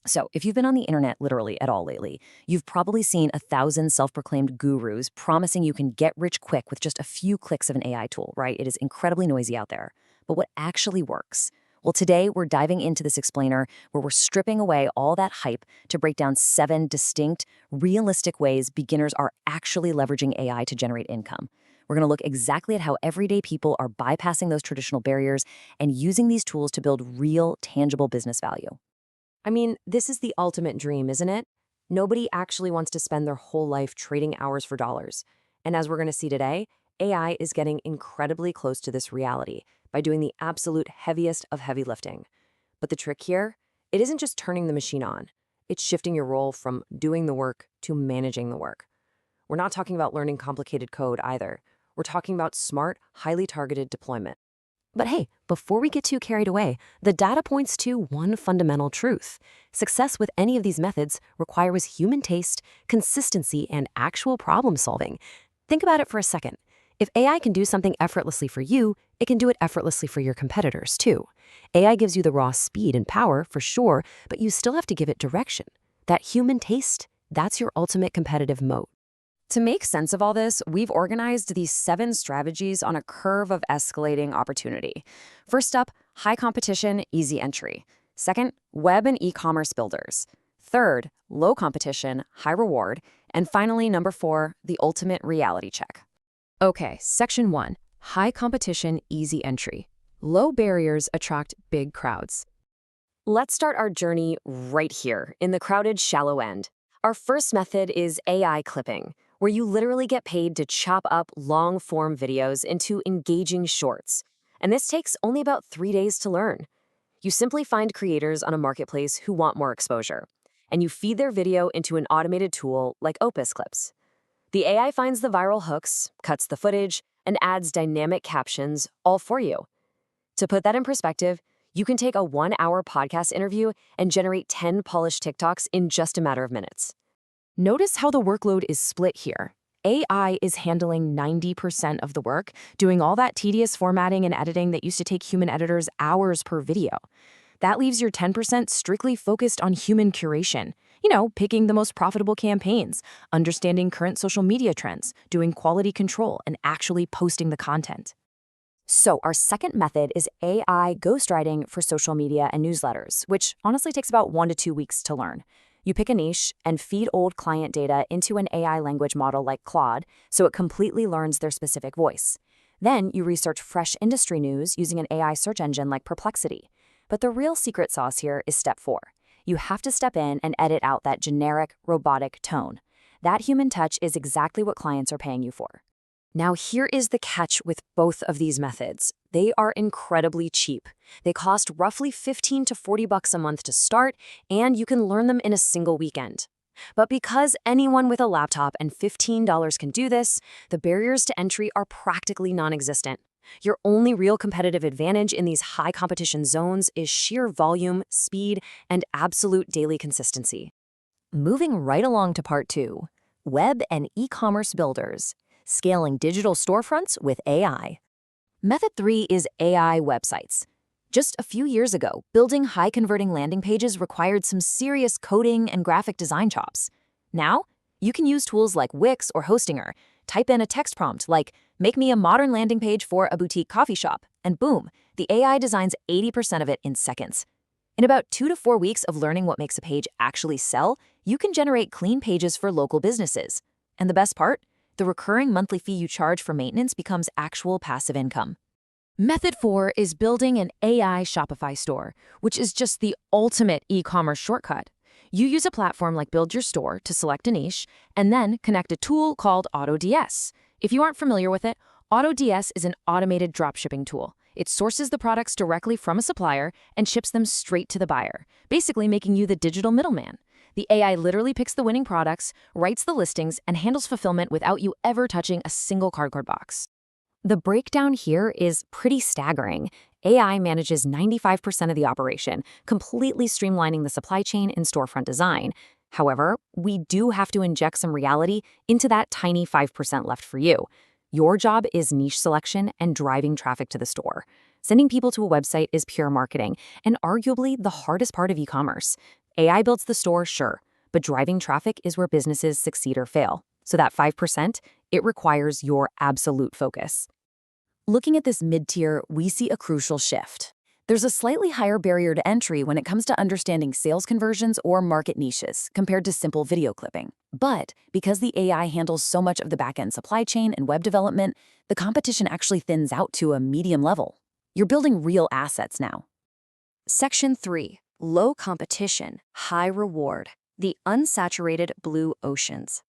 So, if you've been on the internet literally at all lately, you've probably seen 1,000 self proclaimed gurus promising you can get rich quick with just a few clicks of an AI tool, right? It is incredibly noisy out there. But what actually works? Well, today we're diving into this explainer where we're stripping away all that hype to break down 7 distinct, realistic ways beginners are actually leveraging AI to generate income. We're going to look exactly at how everyday people are bypassing those traditional barriers and using these tools to build real, tangible business value. I mean, this is the ultimate dream, isn't it? Nobody actually wants to spend their whole life trading hours for dollars. And as we're going to see today, AI is getting incredibly close to this reality by doing the absolute heaviest of heavy lifting. But the trick here, it isn't just turning the machine on. It's shifting your role from doing the work to managing the work. We're not talking about learning complicated code either. We're talking about smart, highly targeted deployment. But hey, before we get too carried away, the data points to one fundamental truth. Success with any of these methods requires human taste, consistency, and actual problem solving. Think about it for a second. If AI can do something effortlessly for you, it can do it effortlessly for your competitors too. AI gives you the raw speed and power, for sure, but you still have to give it direction. That human taste, that's your ultimate competitive moat. To make sense of all this, we've organized these 7 strategies on a curve of escalating opportunity. First up, high competition, easy entry. Second, web and e-commerce builders. Third, low competition, high reward. And finally, number 4, the ultimate reality check. Okay, section 1, high competition, easy entry. Low barriers attract big crowds. Let's start our journey right here in the crowded shallow end. Our first method is AI clipping, where you literally get paid to chop up long-form videos into engaging shorts. And this takes only about 3 days to learn. You simply find creators on a marketplace who want more exposure, and you feed their video into an automated tool like Opus Clips. The AI finds the viral hooks, cuts the footage, and adds dynamic captions all for you. To put that in perspective, you can take a 1-hour podcast interview and generate 10 polished TikToks in just a matter of minutes. Notice how the workload is split here. AI is handling 90% of the work, doing all that tedious formatting and editing that used to take human editors hours per video. That leaves your 10% strictly focused on human curation. Picking the most profitable campaigns, understanding current social media trends, doing quality control, and actually posting the content. So our second method is AI ghostwriting for social media and newsletters, which honestly takes about 1 to 2 weeks to learn. You pick a niche and feed old client data into an AI language model like Claude so it completely learns their specific voice. Then you research fresh industry news using an AI search engine like Perplexity. But the real secret sauce here is step 4. You have to step in and edit out that generic, robotic tone. That human touch is exactly what clients are paying you for. Now, here is the catch with both of these methods. They are incredibly cheap. They cost roughly $15 to $40 a month to start, and you can learn them in a single weekend. But because anyone with a laptop and $15 can do this, the barriers to entry are practically non-existent. Your only real competitive advantage in these high competition zones is sheer volume, speed, and absolute daily consistency. Moving right along to part 2, web and e-commerce builders. Scaling digital storefronts with AI. Method 3 is AI websites. Just a few years ago, building high-converting landing pages required some serious coding and graphic design chops. Now, you can use tools like Wix or Hostinger, type in a text prompt like, "Make me a modern landing page for a boutique coffee shop," and boom, the AI designs 80% of it in seconds. In about 2 to 4 weeks of learning what makes a page actually sell, you can generate clean pages for local businesses. And the best part? The recurring monthly fee you charge for maintenance becomes actual passive income. Method 4 is building an AI Shopify store, which is just the ultimate e-commerce shortcut. You use a platform like Build Your Store to select a niche, and then connect a tool called AutoDS. If you aren't familiar with it, AutoDS is an automated dropshipping tool. It sources the products directly from a supplier and ships them straight to the buyer, basically making you the digital middleman. The AI literally picks the winning products, writes the listings, and handles fulfillment without you ever touching a single cardboard box. The breakdown here is pretty staggering. AI manages 95% of the operation, completely streamlining the supply chain and storefront design. However, we do have to inject some reality into that tiny 5% left for you. Your job is niche selection and driving traffic to the store. Sending people to a website is pure marketing, and arguably the hardest part of e-commerce. AI builds the store, sure, but driving traffic is where businesses succeed or fail. So that 5%, it requires your absolute focus. Looking at this mid-tier, we see a crucial shift. There's a slightly higher barrier to entry when it comes to understanding sales conversions or market niches compared to simple video clipping. But because the AI handles so much of the back-end supply chain and web development, the competition actually thins out to a medium level. You're building real assets now. Section 3. Low competition, high reward. The unsaturated blue oceans.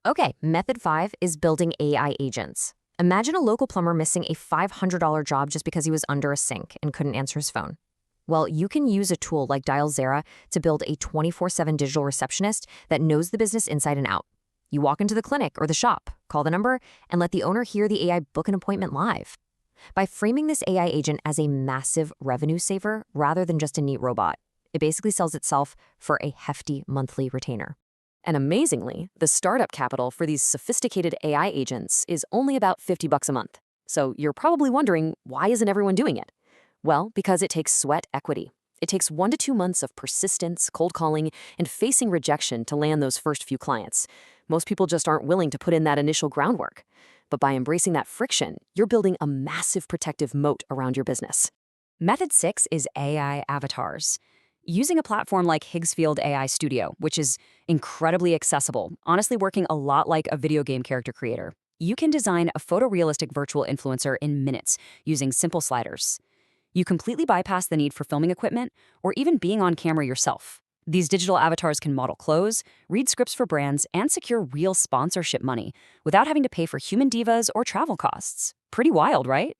Okay, method 5 is building AI agents. Imagine a local plumber missing a $500 job just because he was under a sink and couldn't answer his phone. Well, you can use a tool like Dialzera to build a 24/7 digital receptionist that knows the business inside and out. You walk into the clinic or the shop, call the number, and let the owner hear the AI book an appointment live. By framing this AI agent as a massive revenue saver rather than just a neat robot, it basically sells itself for a hefty monthly retainer. And amazingly, the startup capital for these sophisticated AI agents is only about $50 a month. So you're probably wondering, why isn't everyone doing it? Well, because it takes sweat equity. It takes 1 to 2 months of persistence, cold calling, and facing rejection to land those first few clients. Most people just aren't willing to put in that initial groundwork. But by embracing that friction, you're building a massive protective moat around your business. Method 6 is AI avatars. Using a platform like Higgsfield AI Studio, which is incredibly accessible, honestly working a lot like a video game character creator, you can design a photorealistic virtual influencer in minutes using simple sliders. You completely bypass the need for filming equipment or even being on camera yourself. These digital avatars can model clothes, read scripts for brands, and secure real sponsorship money without having to pay for human divas or travel costs. Pretty wild, right?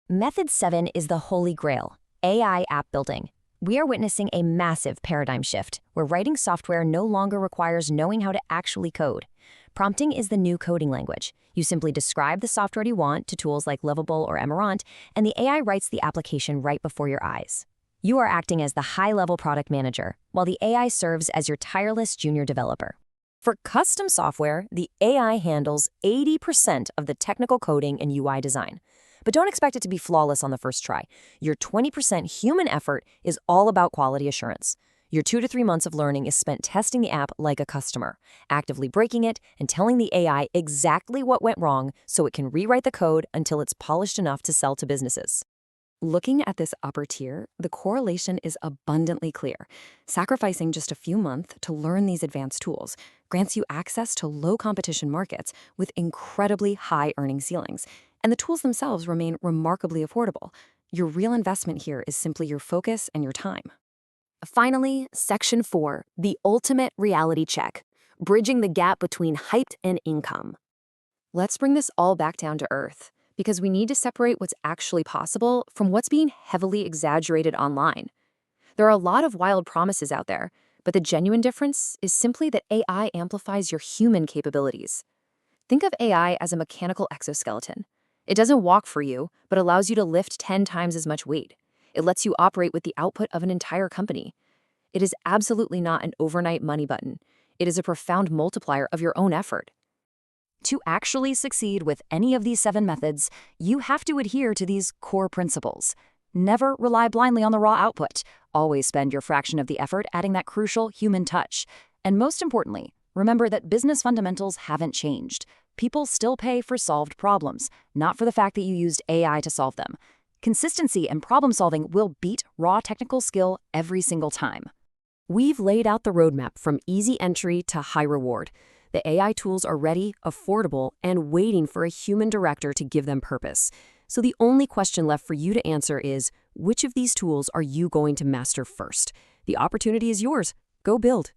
Method 7 is the holy grail, AI app building. We are witnessing a massive paradigm shift where writing software no longer requires knowing how to actually code. Prompting is the new coding language. You simply describe the software you want to tools like Livable or Emerant, and the AI writes the application right before your eyes. You are acting as the high-level product manager, while the AI serves as your tireless junior developer. For custom software, the AI handles 80% of the technical coding and UI design. But don't expect it to be flawless on the first try. Your 20% human effort is all about quality assurance. Your 2 to 3 months of learning is spent testing the app like a customer, actively breaking it and telling the AI exactly what went wrong so it can rewrite the code until it's polished enough to sell to businesses. Looking at this upper tier, the correlation is abundantly clear. Sacrificing just a few months to learn these advanced tools grants you access to low-competition markets with incredibly high earning ceilings, and the tools themselves remain remarkably affordable. Your real investment here is simply your focus and your time. Finally, Section 4, the ultimate reality check, bridging the gap between hype and income. Let's bring this all back down to earth, because we need to separate what's actually possible from what's being heavily exaggerated online. There are a lot of wild promises out there, but the genuine difference is simply that AI amplifies your human capabilities. Think of AI as a mechanical exoskeleton. It doesn't walk for you, but allows you to lift 10 times as much weight. It lets you operate with the output of an entire company. It is absolutely not an overnight money button. It is a profound multiplier of your own effort. To actually succeed with any of these 7 methods, you have to adhere to these core principles. Never rely blindly on the raw output. Always spend your fraction of the effort adding that crucial human touch. And most importantly, remember that business fundamentals haven't changed. People still pay for solved problems, not for the fact that you used AI to solve them. Consistency and problem solving will beat raw technical skill every single time. We've laid out the roadmap from easy entry to high reward. The AI tools are ready, affordable, and waiting for a human director to give them purpose. So the only question left for you to answer is, which of these tools are you going to master first? The opportunity is yours. Go build.